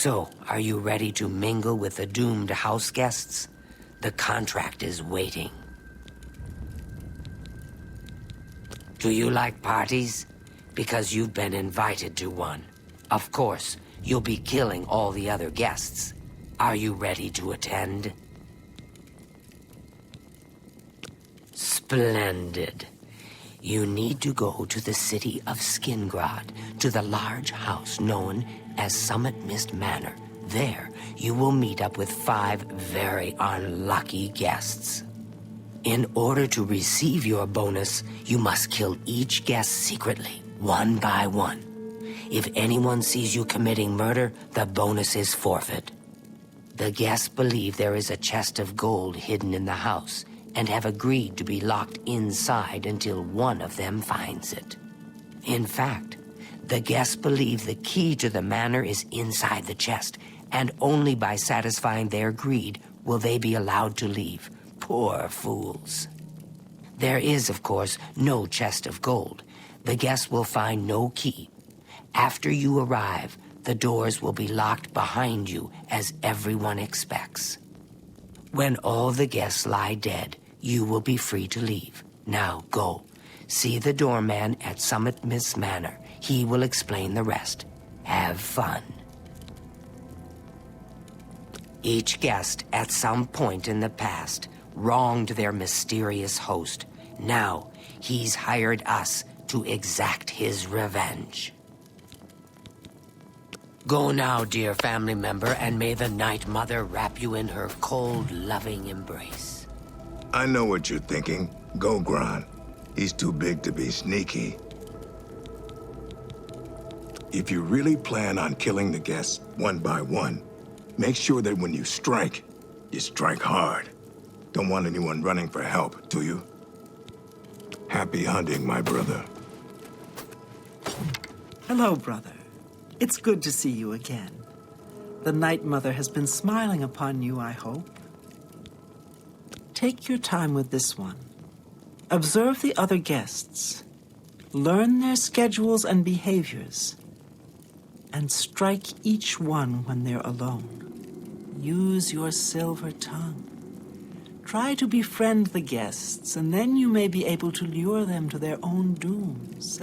So, are you ready to mingle with the doomed house guests? The contract is waiting. Do you like parties? Because you've been invited to one. Of course, you'll be killing all the other guests. Are you ready to attend? Splendid. You need to go to the city of Skingrad, to the large house known as Summit Mist Manor. There, you will meet up with 5 very unlucky guests. In order to receive your bonus, you must kill each guest secretly, one by one. If anyone sees you committing murder, the bonus is forfeit. The guests believe there is a chest of gold hidden in the house, and have agreed to be locked inside until one of them finds it. In fact, the guests believe the key to the manor is inside the chest, and only by satisfying their greed will they be allowed to leave. Poor fools. There is, of course, no chest of gold. The guests will find no key. After you arrive, the doors will be locked behind you, as everyone expects. When all the guests lie dead, you will be free to leave. Now go. See the doorman at Summit Mist Manor. He will explain the rest. Have fun. Each guest, at some point in the past, wronged their mysterious host. Now, he's hired us to exact his revenge. Go now, dear family member, and may the Night Mother wrap you in her cold, loving embrace. I know what you're thinking. Go, Gran. He's too big to be sneaky. If you really plan on killing the guests one by one, make sure that when you strike hard. Don't want anyone running for help, do you? Happy hunting, my brother. Hello, brother. It's good to see you again. The Night Mother has been smiling upon you, I hope. Take your time with this one. Observe the other guests. Learn their schedules and behaviors. And strike each one when they're alone. Use your silver tongue. Try to befriend the guests, and then you may be able to lure them to their own dooms.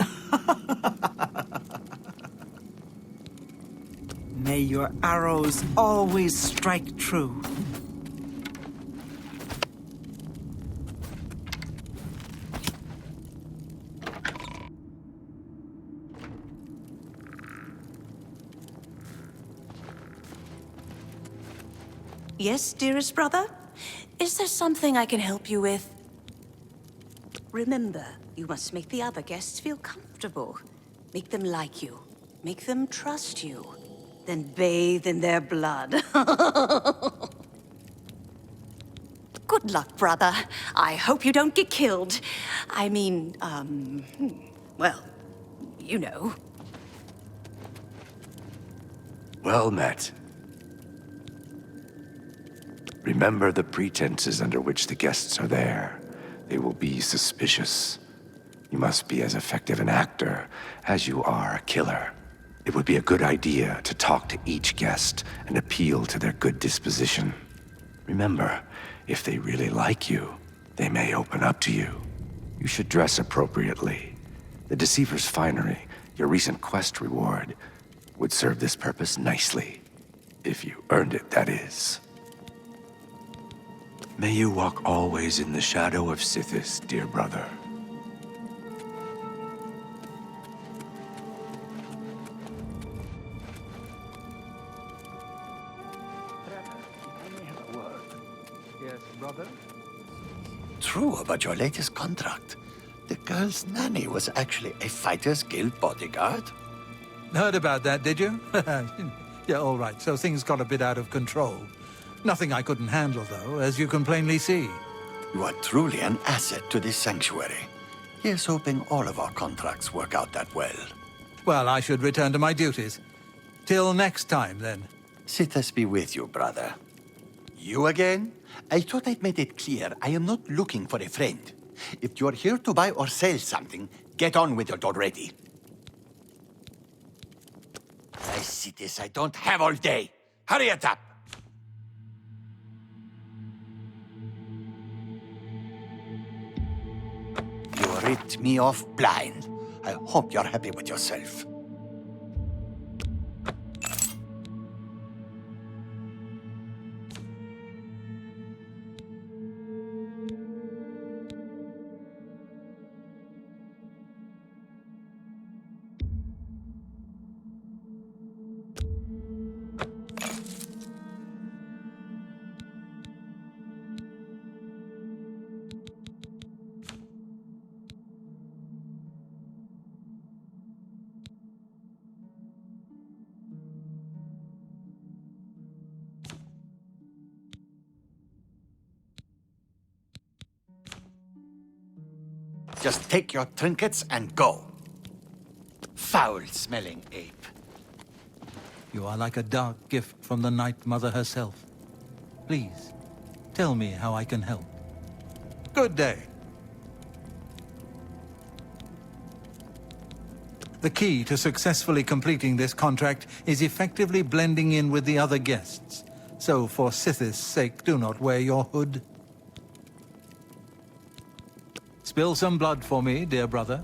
May your arrows always strike true. Yes, dearest brother? Is there something I can help you with? Remember, you must make the other guests feel comfortable. Make them like you. Make them trust you. Then bathe in their blood. Good luck, brother. I hope you don't get killed. I mean, well, you know. Well met. Remember the pretenses under which the guests are there. They will be suspicious. You must be as effective an actor as you are a killer. It would be a good idea to talk to each guest and appeal to their good disposition. Remember, if they really like you, they may open up to you. You should dress appropriately. The Deceiver's finery, your recent quest reward, would serve this purpose nicely. If you earned it, that is. May you walk always in the shadow of Sithis, dear brother. Yes, brother? True about your latest contract. The girl's nanny was actually a Fighters Guild bodyguard. Heard about that, did you? Yeah, all right. So things got a bit out of control. Nothing I couldn't handle, though, as you can plainly see. You are truly an asset to this sanctuary. Here's hoping all of our contracts work out that well. Well, I should return to my duties. Till next time, then. Sithis be with you, brother. You again? I thought I'd made it clear I am not looking for a friend. If you're here to buy or sell something, get on with it already. I see this. I don't have all day. Hurry it up! You ripped me off blind. I hope you're happy with yourself. Just take your trinkets and go. Foul-smelling ape. You are like a dark gift from the Night Mother herself. Please, tell me how I can help. Good day. The key to successfully completing this contract is effectively blending in with the other guests. So for Sithis' sake, do not wear your hood. Spill some blood for me, dear brother.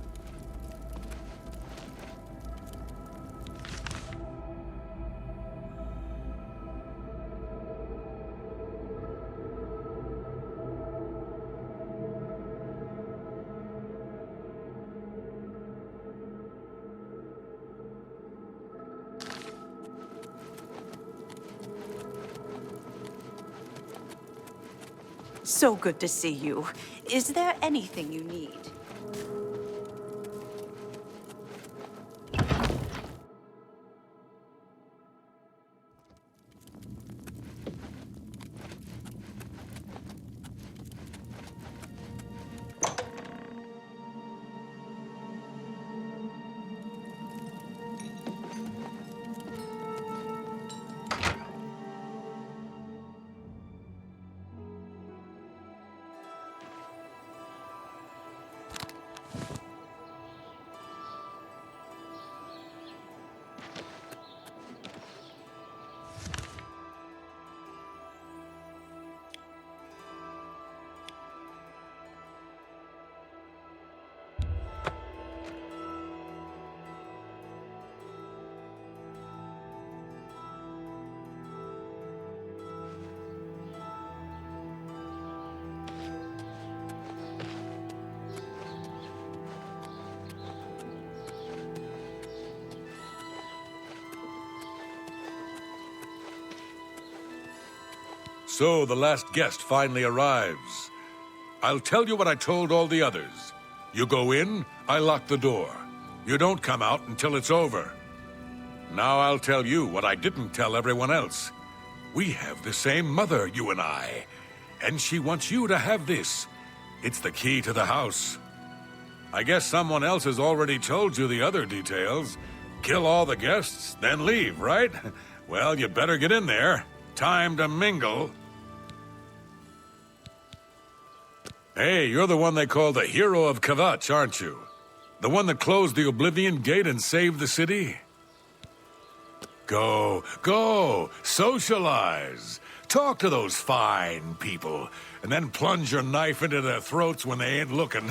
So good to see you. Is there anything you need? So the last guest finally arrives. I'll tell you what I told all the others. You go in, I lock the door. You don't come out until it's over. Now I'll tell you what I didn't tell everyone else. We have the same mother, you and I. And she wants you to have this. It's the key to the house. I guess someone else has already told you the other details. Kill all the guests, then leave, right? Well, you better get in there. Time to mingle. Hey, you're the one they call the hero of Kvatch, aren't you? The one that closed the Oblivion Gate and saved the city? Go, socialize. Talk to those fine people, and then plunge your knife into their throats when they ain't looking.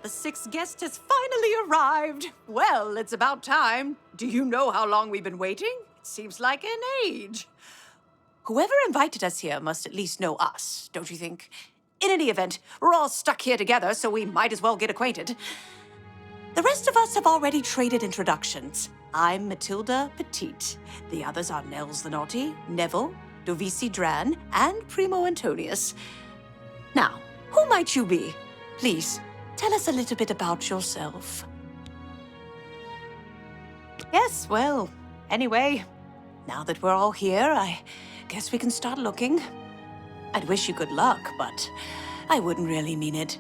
The sixth guest has finally arrived. Well, it's about time. Do you know how long we've been waiting? It seems like an age. Whoever invited us here must at least know us, don't you think? In any event, we're all stuck here together, so we might as well get acquainted. The rest of us have already traded introductions. I'm Matilda Petite. The others are Nels the Naughty, Neville, Dovisi Dran, and Primo Antonius. Now, who might you be? Please, tell us a little bit about yourself. Yes, well, anyway, now that we're all here, I guess we can start looking. I'd wish you good luck, but I wouldn't really mean it.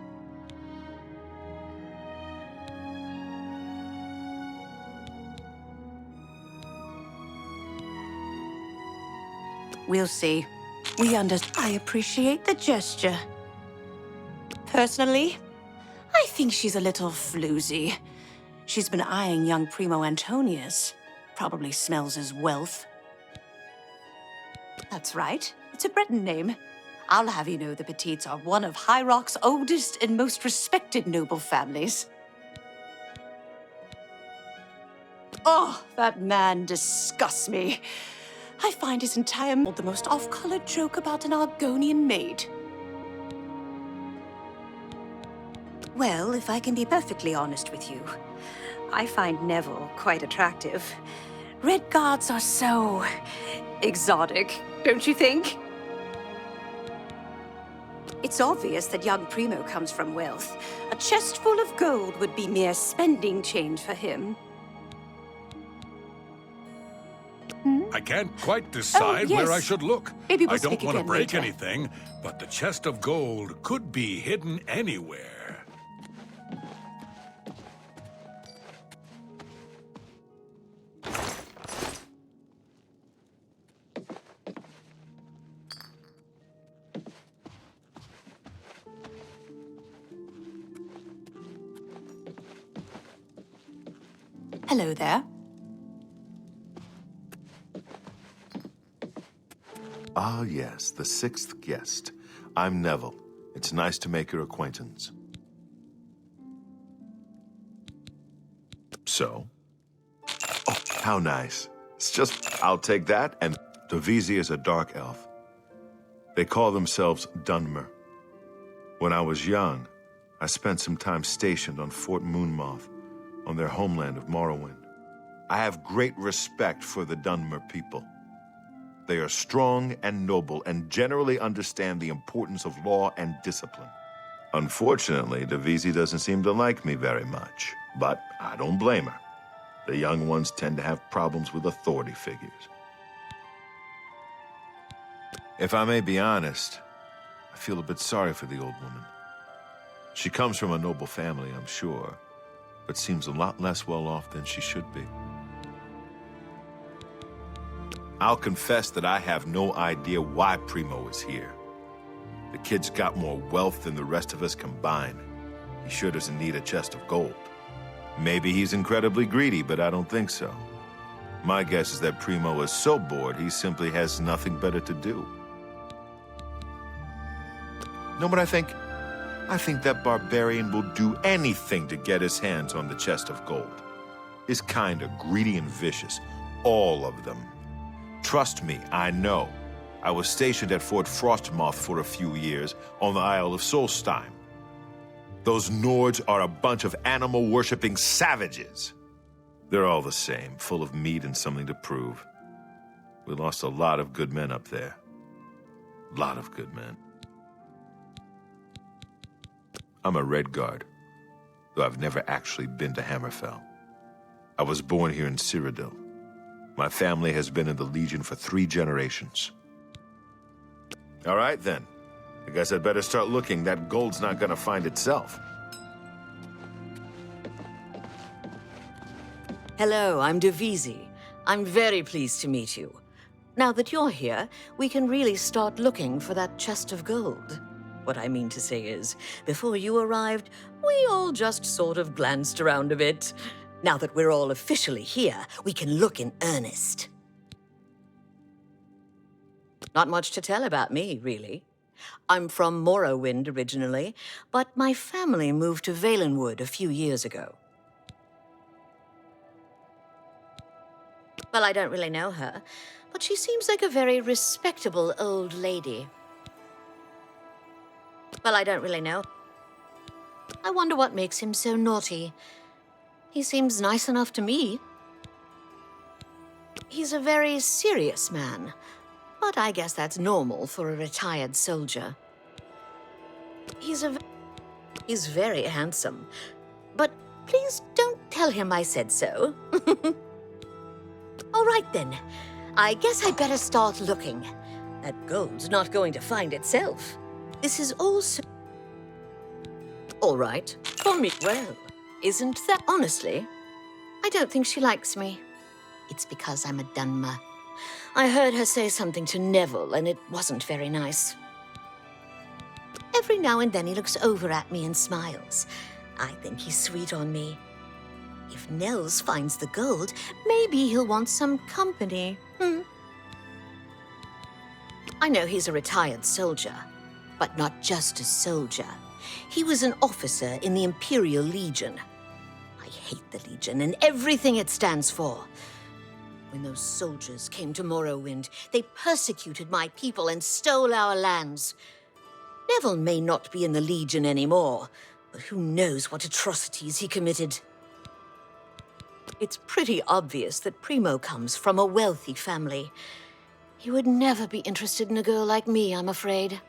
We'll see. I appreciate the gesture. Personally, I think she's a little floozy. She's been eyeing young Primo Antonius. Probably smells his wealth. That's right. It's a Breton name. I'll have you know the Petites are one of High Rock's oldest and most respected noble families. Oh, that man disgusts me. I find his entire the most off-colored joke about an Argonian maid. Well, if I can be perfectly honest with you, I find Neville quite attractive. Red Guards are so exotic, don't you think? It's obvious that young Primo comes from wealth. A chest full of gold would be mere spending change for him. I can't quite decide where I yes. should look. Maybe we'll I don't speak want to again break later. anything, but the chest of gold could be hidden anywhere. Hello there. Ah, yes, the sixth guest. I'm Neville. It's nice to make your acquaintance. So? Oh, how nice. It's just, I'll take that, and Devisi is a dark elf. They call themselves Dunmer. When I was young, I spent some time stationed on Fort Moonmoth, on their homeland of Morrowind. I have great respect for the Dunmer people. They are strong and noble and generally understand the importance of law and discipline. Unfortunately, Devisi doesn't seem to like me very much, but I don't blame her. The young ones tend to have problems with authority figures. If I may be honest, I feel a bit sorry for the old woman. She comes from a noble family, I'm sure, but seems a lot less well off than she should be. I'll confess that I have no idea why Primo is here. The kid's got more wealth than the rest of us combined. He sure doesn't need a chest of gold. Maybe he's incredibly greedy, but I don't think so. My guess is that Primo is so bored he simply has nothing better to do. No, but I think that barbarian will do anything to get his hands on the chest of gold. His kind are greedy and vicious, all of them. Trust me, I know. I was stationed at Fort Frostmoth for a few years on the Isle of Solstheim. Those Nords are a bunch of animal-worshipping savages. They're all the same, full of meat and something to prove. We lost a lot of good men up there. A lot of good men. I'm a Red Guard, though I've never actually been to Hammerfell. I was born here in Cyrodiil. My family has been in the Legion for 3 generations. All right, then. I guess I'd better start looking. That gold's not gonna find itself. Hello, I'm Devisi. I'm very pleased to meet you. Now that you're here, we can really start looking for that chest of gold. What I mean to say is, before you arrived, we all just sort of glanced around a bit. Now that we're all officially here, we can look in earnest. Not much to tell about me, really. I'm from Morrowind originally, but my family moved to Valenwood a few years ago. Well, I don't really know her, but she seems like a very respectable old lady. Well, I don't really know. I wonder what makes him so naughty. He seems nice enough to me. He's a very serious man, but I guess that's normal for a retired soldier. He's very handsome, but please don't tell him I said so. All right then, I guess I'd better start looking. That gold's not going to find itself. This is also... All right, for me. Well, isn't that... Honestly, I don't think she likes me. It's because I'm a Dunmer. I heard her say something to Neville, and it wasn't very nice. Every now and then he looks over at me and smiles. I think he's sweet on me. If Nels finds the gold, maybe he'll want some company. I know he's a retired soldier, but not just a soldier. He was an officer in the Imperial Legion. I hate the Legion and everything it stands for. When those soldiers came to Morrowind, they persecuted my people and stole our lands. Neville may not be in the Legion anymore, but who knows what atrocities he committed. It's pretty obvious that Primo comes from a wealthy family. He would never be interested in a girl like me, I'm afraid.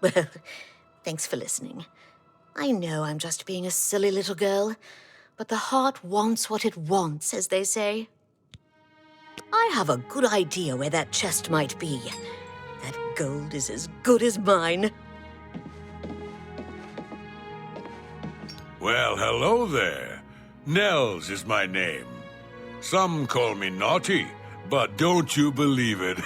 Well, thanks for listening. I know I'm just being a silly little girl, but the heart wants what it wants, as they say. I have a good idea where that chest might be. That gold is as good as mine. Well, hello there. Nels is my name. Some call me naughty, but don't you believe it.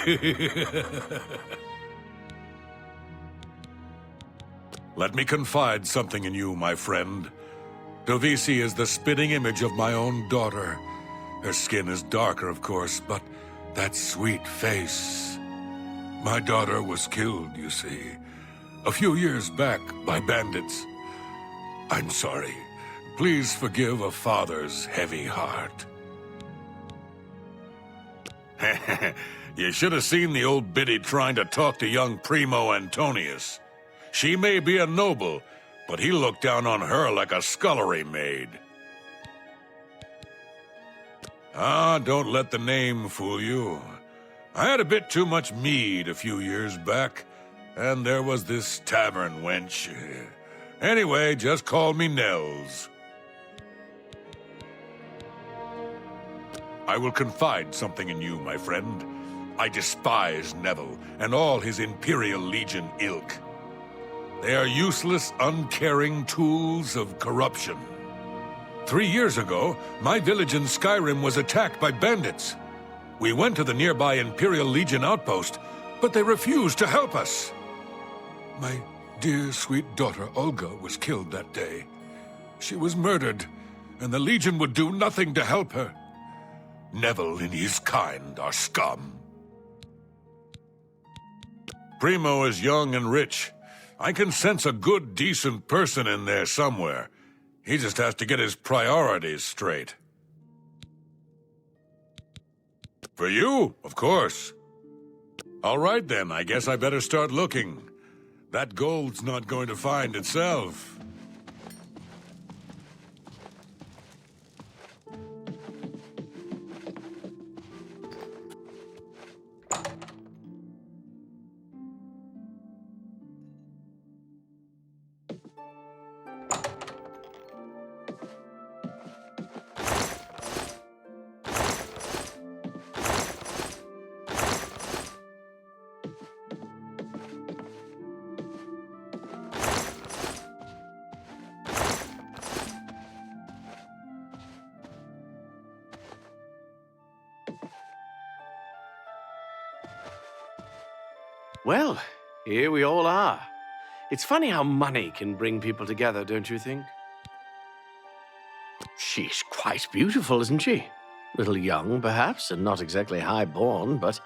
Let me confide something in you, my friend. Dovisi is the spitting image of my own daughter. Her skin is darker, of course, but that sweet face. My daughter was killed, you see, a few years back by bandits. I'm sorry. Please forgive a father's heavy heart. You should have seen the old biddy trying to talk to young Primo Antonius. She may be a noble, but he looked down on her like a scullery maid. Ah, don't let the name fool you. I had a bit too much mead a few years back, and there was this tavern wench. Anyway, just call me Nels. I will confide something in you, my friend. I despise Neville and all his Imperial Legion ilk. They are useless, uncaring tools of corruption. 3 years ago, my village in Skyrim was attacked by bandits. We went to the nearby Imperial Legion outpost, but they refused to help us. My dear, sweet daughter, Olga, was killed that day. She was murdered, and the Legion would do nothing to help her. Neville and his kind are scum. Primo is young and rich. I can sense a good, decent person in there somewhere. He just has to get his priorities straight. For you, of course. All right then, I guess I better start looking. That gold's not going to find itself. Well, here we all are. It's funny how money can bring people together, don't you think? She's quite beautiful, isn't she? A little young, perhaps, and not exactly high-born, but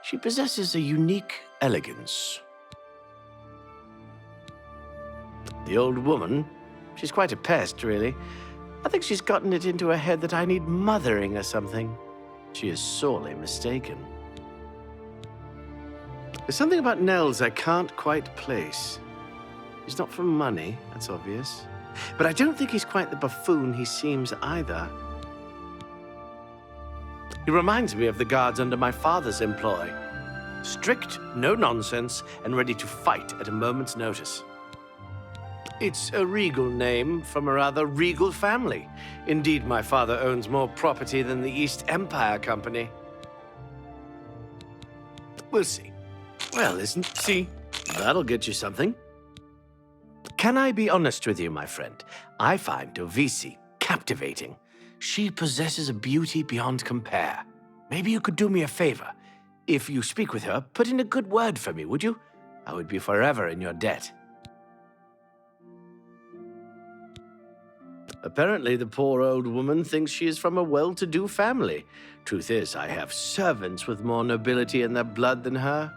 she possesses a unique elegance. The old woman, she's quite a pest, really. I think she's gotten it into her head that I need mothering or something. She is sorely mistaken. There's something about Nels I can't quite place. He's not from money, that's obvious. But I don't think he's quite the buffoon he seems either. He reminds me of the guards under my father's employ. Strict, no nonsense, and ready to fight at a moment's notice. It's a regal name from a rather regal family. Indeed, my father owns more property than the East Empire Company. We'll see. Well, see, that'll get you something. Can I be honest with you, my friend? I find Dovisi captivating. She possesses a beauty beyond compare. Maybe you could do me a favor. If you speak with her, put in a good word for me, would you? I would be forever in your debt. Apparently, the poor old woman thinks she is from a well-to-do family. Truth is, I have servants with more nobility in their blood than her.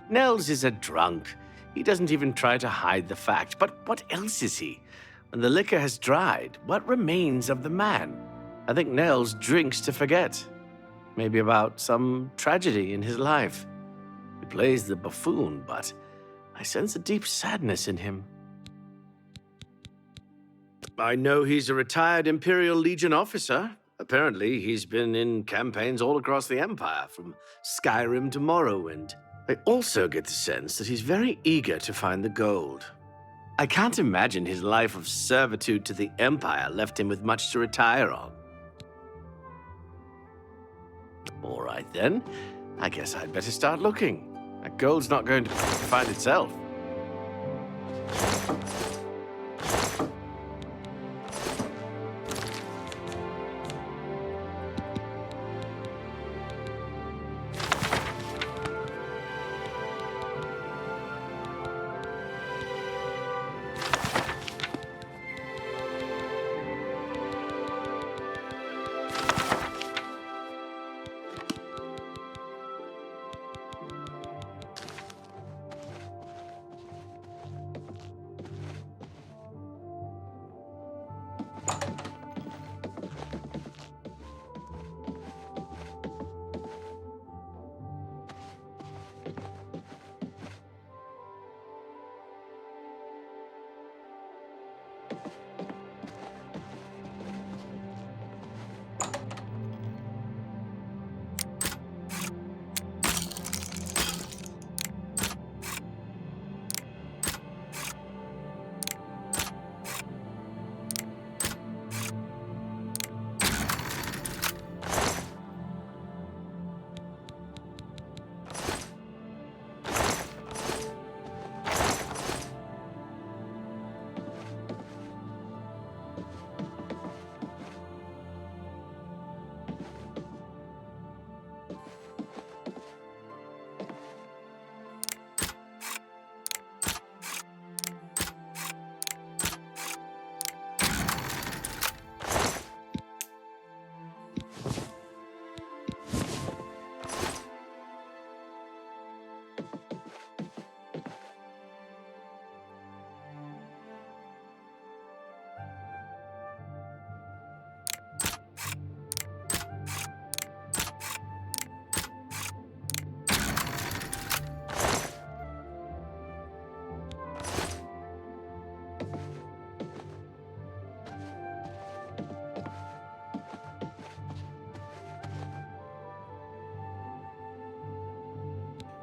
Nels is a drunk. He doesn't even try to hide the fact. But what else is he? When the liquor has dried, what remains of the man? I think Nels drinks to forget. Maybe about some tragedy in his life. He plays the buffoon, but I sense a deep sadness in him. I know he's a retired Imperial Legion officer. Apparently, he's been in campaigns all across the Empire, from Skyrim to Morrowind. I also get the sense that he's very eager to find the gold. I can't imagine his life of servitude to the Empire left him with much to retire on. All right, then. I guess I'd better start looking. That gold's not going to find itself.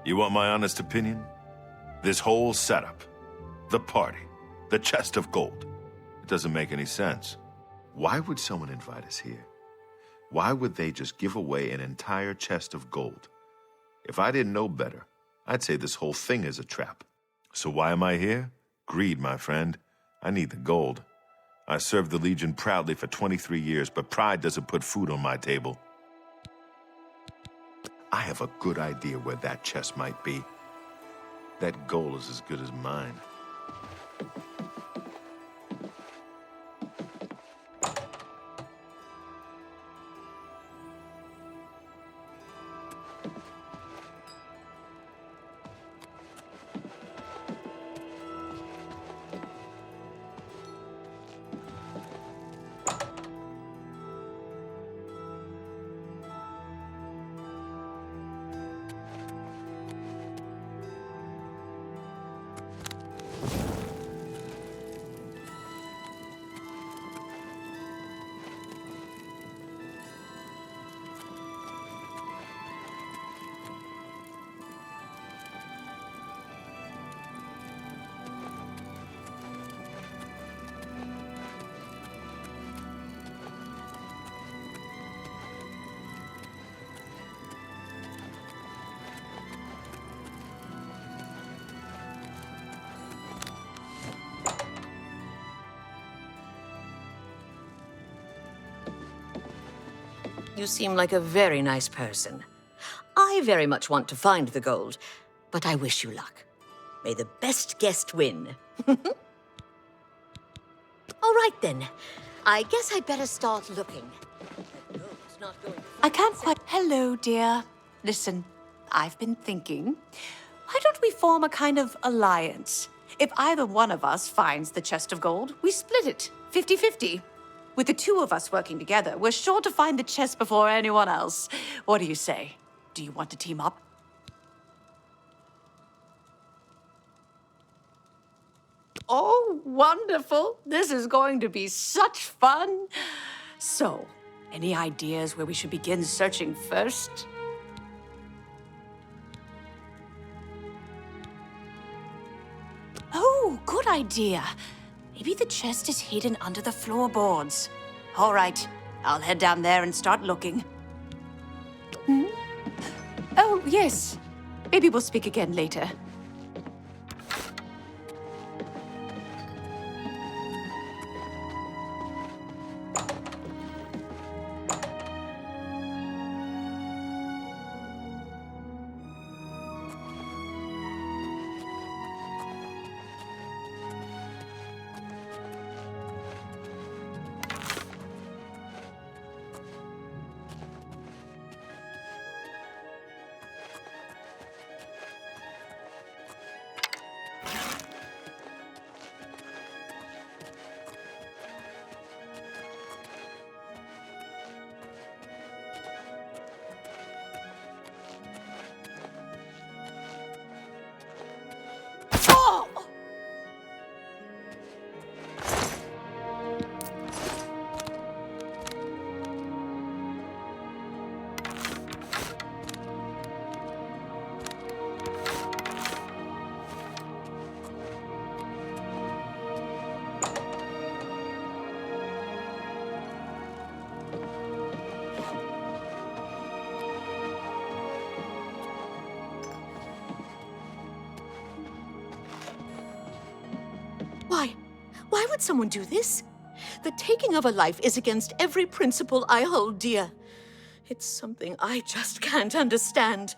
You want my honest opinion? This whole setup, the party, the chest of gold, it doesn't make any sense. Why would someone invite us here? Why would they just give away an entire chest of gold? If I didn't know better, I'd say this whole thing is a trap. So why am I here? Greed, my friend. I need the gold. I served the Legion proudly for 23 years, but pride doesn't put food on my table. I have a good idea where that chest might be. That gold is as good as mine. You seem like a very nice person. I very much want to find the gold, but I wish you luck. May the best guest win. All right, then. I guess I'd better start looking. That gold's not going to I can't quite... Hello, dear. Listen, I've been thinking. Why don't we form a kind of alliance? If either one of us finds the chest of gold, we split it, 50-50. With the two of us working together, we're sure to find the chest before anyone else. What do you say? Do you want to team up? Oh, wonderful. This is going to be such fun. So, any ideas where we should begin searching first? Oh, good idea. Maybe the chest is hidden under the floorboards. All right, I'll head down there and start looking. Oh, yes. Maybe we'll speak again later. Why would someone do this? The taking of a life is against every principle I hold dear. It's something I just can't understand.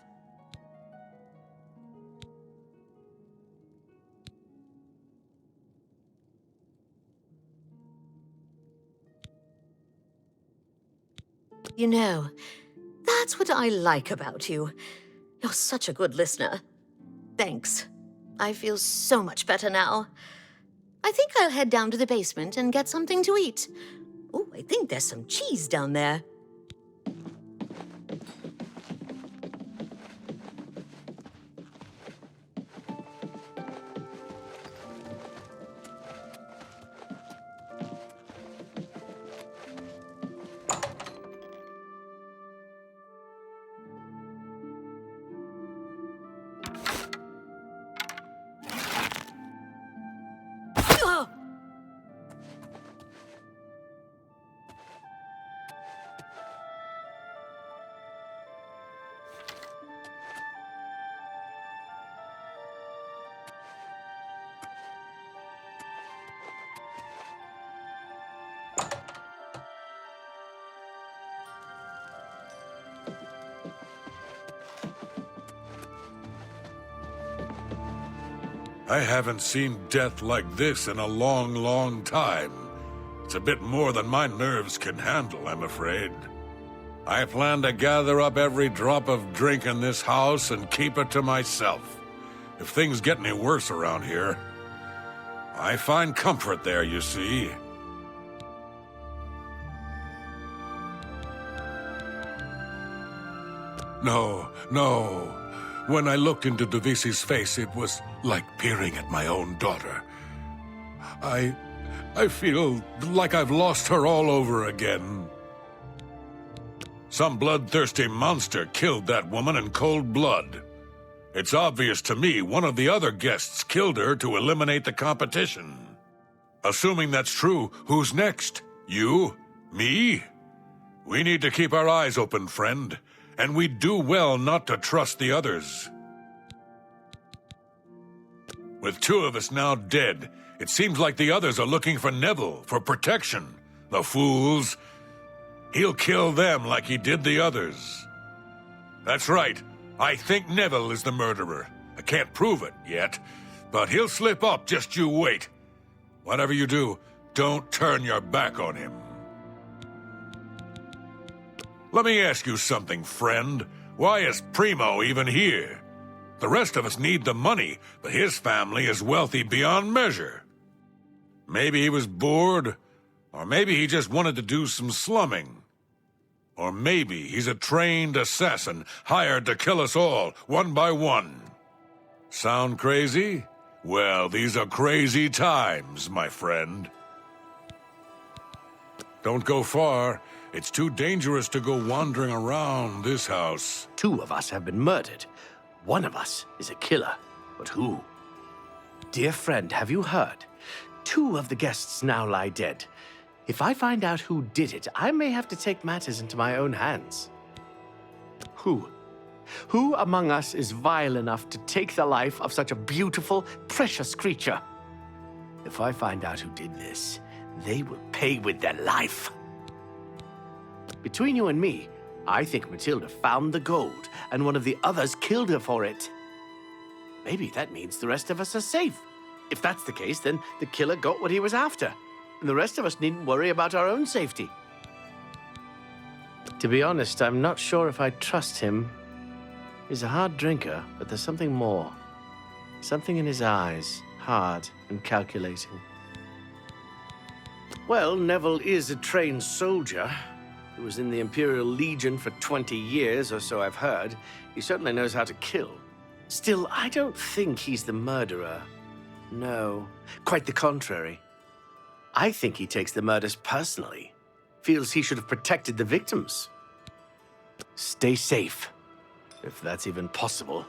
You know, that's what I like about you. You're such a good listener. Thanks. I feel so much better now. I think I'll head down to the basement and get something to eat. Oh, I think there's some cheese down there. I haven't seen death like this in a long, long time. It's a bit more than my nerves can handle, I'm afraid. I plan to gather up every drop of drink in this house and keep it to myself. If things get any worse around here, I find comfort there, you see. No. When I looked into Divisi's face, it was like peering at my own daughter. I feel like I've lost her all over again. Some bloodthirsty monster killed that woman in cold blood. It's obvious to me one of the other guests killed her to eliminate the competition. Assuming that's true, who's next? You? Me? We need to keep our eyes open, friend. And we'd do well not to trust the others. With two of us now dead, it seems like the others are looking for Neville for protection. The fools. he'll kill them like he did the others. That's right. I think Neville is the murderer. I can't prove it yet, but he'll slip up, just you wait. Whatever you do, don't turn your back on him. Let me ask you something, friend. Why is Primo even here? The rest of us need the money, but his family is wealthy beyond measure. Maybe he was bored, or maybe he just wanted to do some slumming. Or maybe he's a trained assassin hired to kill us all, one by one. Sound crazy? Well, these are crazy times, my friend. Don't go far. It's too dangerous to go wandering around this house. 2 of us have been murdered. 1 of us is a killer. But who? Dear friend, have you heard? 2 of the guests now lie dead. If I find out who did it, I may have to take matters into my own hands. Who? Who among us is vile enough to take the life of such a beautiful, precious creature? If I find out who did this, they will pay with their life. Between you and me, I think Matilda found the gold, and one of the others killed her for it. Maybe that means the rest of us are safe. If that's the case, then the killer got what he was after, and the rest of us needn't worry about our own safety. To be honest, I'm not sure if I trust him. He's a hard drinker, but there's something more. Something in his eyes, hard and calculating. Well, Neville is a trained soldier. He was in the Imperial Legion for 20 years, or so I've heard. He certainly knows how to kill. Still, I don't think he's the murderer. No, quite the contrary. I think he takes the murders personally. Feels he should have protected the victims. Stay safe, if that's even possible.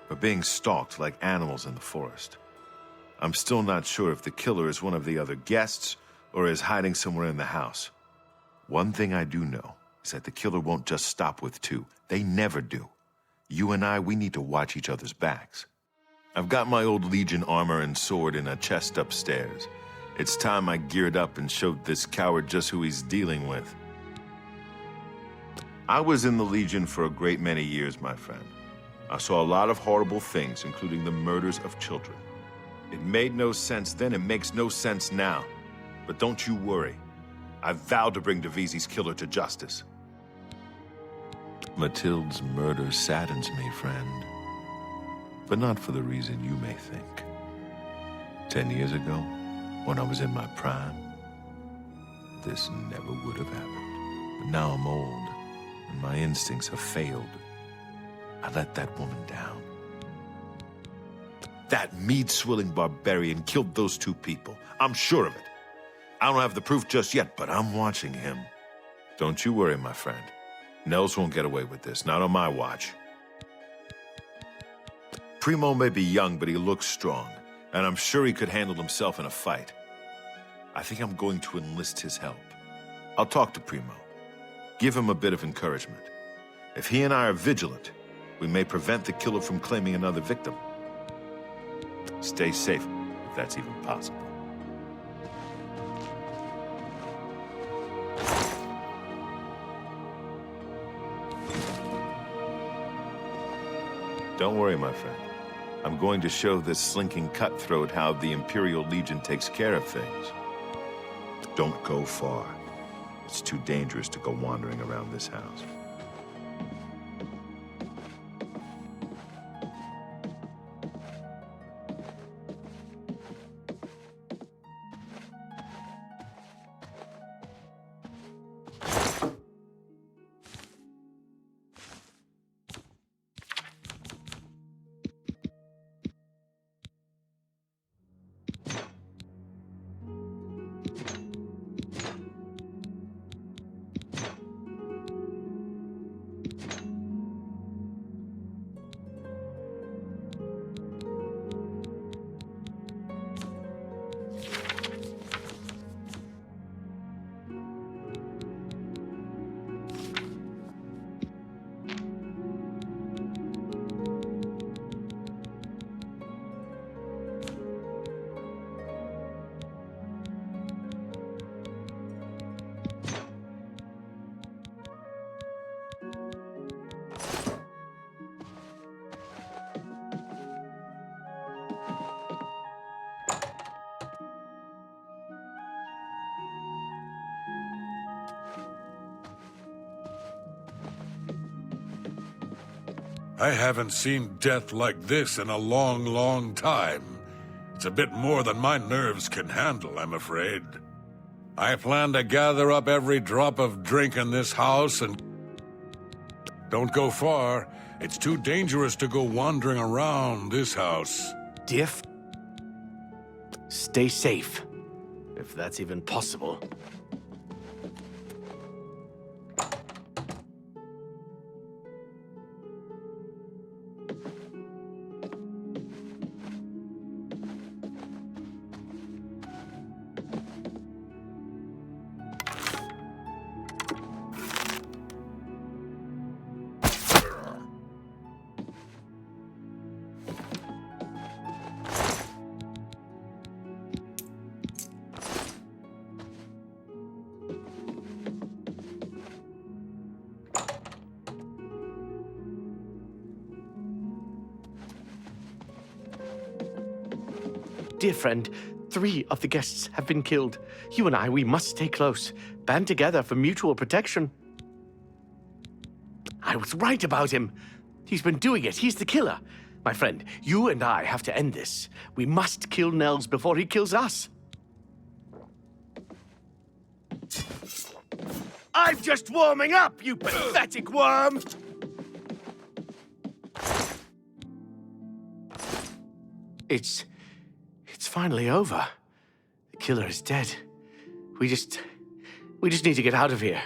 We're being stalked like animals in the forest. I'm still not sure if the killer is one of the other guests or is hiding somewhere in the house. One thing I do know is that the killer won't just stop with 2. They never do. You and I, we need to watch each other's backs. I've got my old Legion armor and sword in a chest upstairs. It's time I geared up and showed this coward just who he's dealing with. I was in the Legion for a great many years, my friend. I saw a lot of horrible things, including the murders of children. It made no sense then, it makes no sense now. But don't you worry. I vowed to bring Divisi's killer to justice. Matilda's murder saddens me, friend. But not for the reason you may think. 10 years ago, when I was in my prime, this never would have happened. But now I'm old, and my instincts have failed. I let that woman down. That mead-swilling barbarian killed those 2 people. I'm sure of it. I don't have the proof just yet, but I'm watching him. Don't you worry, my friend. Nels won't get away with this, not on my watch. Primo may be young, but he looks strong, and I'm sure he could handle himself in a fight. I think I'm going to enlist his help. I'll talk to Primo. Give him a bit of encouragement. If he and I are vigilant, we may prevent the killer from claiming another victim. Stay safe, if that's even possible. Don't worry, my friend. I'm going to show this slinking cutthroat how the Imperial Legion takes care of things. Don't go far. It's too dangerous to go wandering around this house. I haven't seen death like this in a long, long time. It's a bit more than my nerves can handle, I'm afraid. I plan to gather up every drop of drink in this house and... Don't go far. It's too dangerous to go wandering around this house. Diff, stay safe, if that's even possible. Dear friend, 3 of the guests have been killed. You and I, we must stay close. Band together for mutual protection. I was right about him. He's been doing it. He's the killer. My friend, you and I have to end this. We must kill Nels before he kills us. I'm just warming up, you pathetic worm! It's finally over. The killer is dead. We just need to get out of here.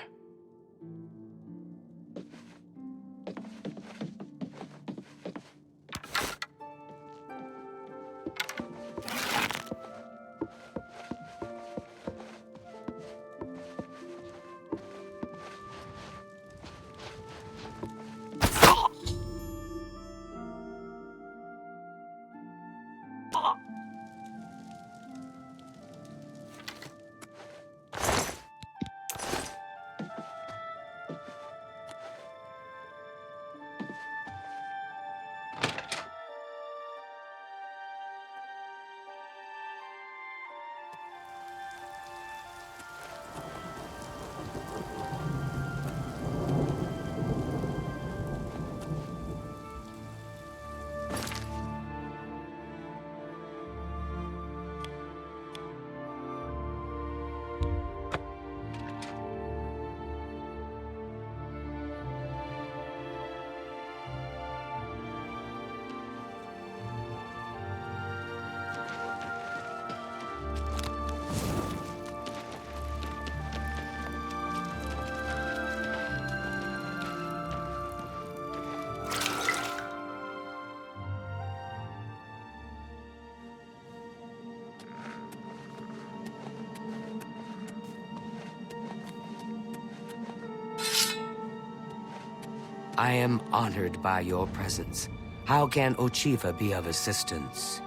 I am honored by your presence. How can Ochiva be of assistance?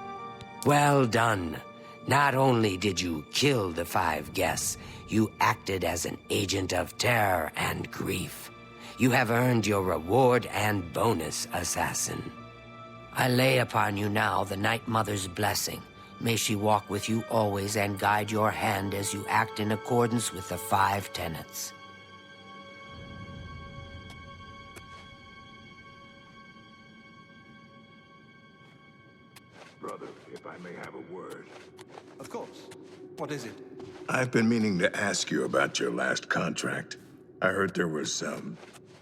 Well done. Not only did you kill the 5 guests, you acted as an agent of terror and grief. You have earned your reward and bonus, assassin. I lay upon you now the Night Mother's blessing. May she walk with you always and guide your hand as you act in accordance with the 5 tenets. Brother, if I may have a word. Of course. What is it? I've been meaning to ask you about your last contract. I heard there was some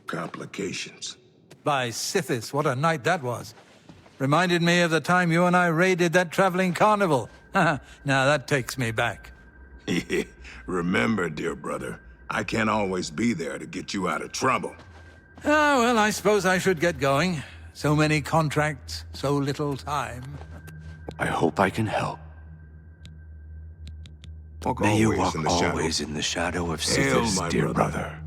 complications. By Sithis, what a night that was. Reminded me of the time you and I raided that traveling carnival. Now that takes me back. Remember, dear brother, I can't always be there to get you out of trouble. Ah, well, I suppose I should get going. So many contracts, so little time. I hope I can help. Walk May you always walk in the shadow. always in the shadow of Hail, Sithis, my dear brother. brother.